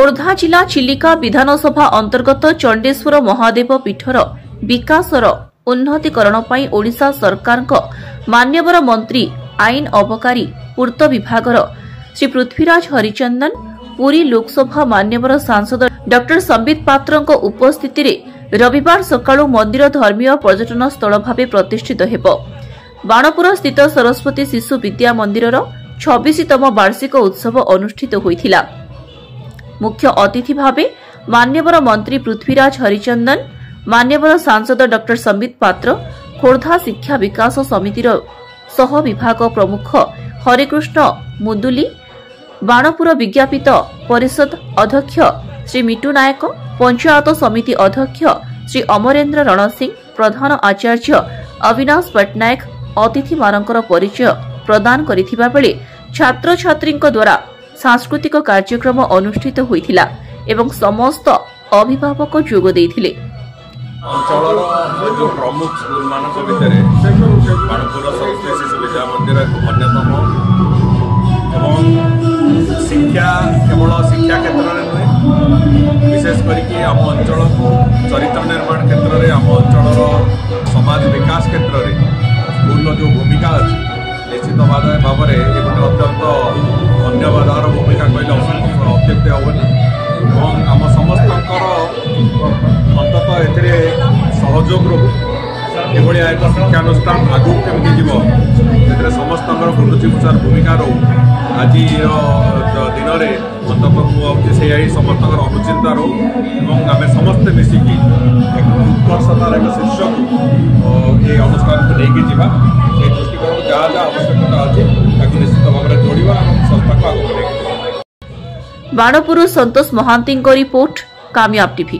खोर्धा जिला चिलिका विधानसभा अंतर्गत चंडेश्वर महादेव पीठर विकासर उन्नतीकरण पई ओडिशा सरकार मान्यवर मंत्री आईन अबकारी पूर्त विभागर श्री पृथ्वीराज हरिचंदन पुरी लोकसभा मान्यवर सांसद डॉ संबित पात्र उपस्थिति रे रविवार सकाळु मंदिर धर्मीय पर्यटन स्थल भाव प्रतिष्ठित हेबो। बाणपुर स्थित सरस्वती शिशु विद्या मंदिरर 26तम वार्षिक उत्सव अनुष्ठित होइथिला। मुख्य अतिथि भावे मान्यवर मंत्री पृथ्वीराज हरिचंदन, मान्यवर सांसद डॉ संबित पात्र, खोर्धा शिक्षा विकास समितिर सह विभाग प्रमुख हरिकृष्ण मुदुली, बाणपुर विज्ञापित परिषद अध्यक्ष श्री मिटू नायक, पंचायत समिति अध्यक्ष श्री अमरेन्द्र रणसिंह, प्रधान आचार्य अविनाश पट्टनायक अतिथि मानकर परिचय प्रदान करिथिबा बेले छात्र छात्री द्वारा सांस्कृतिक कार्यक्रम अनुष्ठित होइथिला एवं समस्त अभिभावक जोग देइथिले। अंचल जो प्रमुख स्कूल मानक भितर बाणपुर सरस्वती शिशु विद्या मंदिर एक अन्यतम एवं शिक्षा केवल शिक्षा क्षेत्र में नुहे विशेष करके आम अंचल को चरित्र निर्माण क्षेत्र में आम अंचल समाज विकास क्षेत्र में स्कूल जो भूमिका अच्छी निश्चित भाव में ये गोटे अत्यंत धन्यवादार भूमिका कहले अत्युक्ति हेनी और आम समस्त अंततः ए सहयोग रू ये एक शिक्षानुष्ठान आगू केमी जीव समस्त गुरुजीपुचार भूमिका रो आज दिन में अंततः से समस्त अनुचिंता रो आम समस्ते मिसिकी एक उत्कर्षतार एक शीर्षक ये अनुष्ठान को लेकिन जीवा से दृष्टिकोण जहाँ जहाँ आवश्यकता अच्छी निश्चित भाव में जोड़ा संस्था को आगे। बाणपुर संतोष महांती रिपोर्ट, कामयाब टीवी।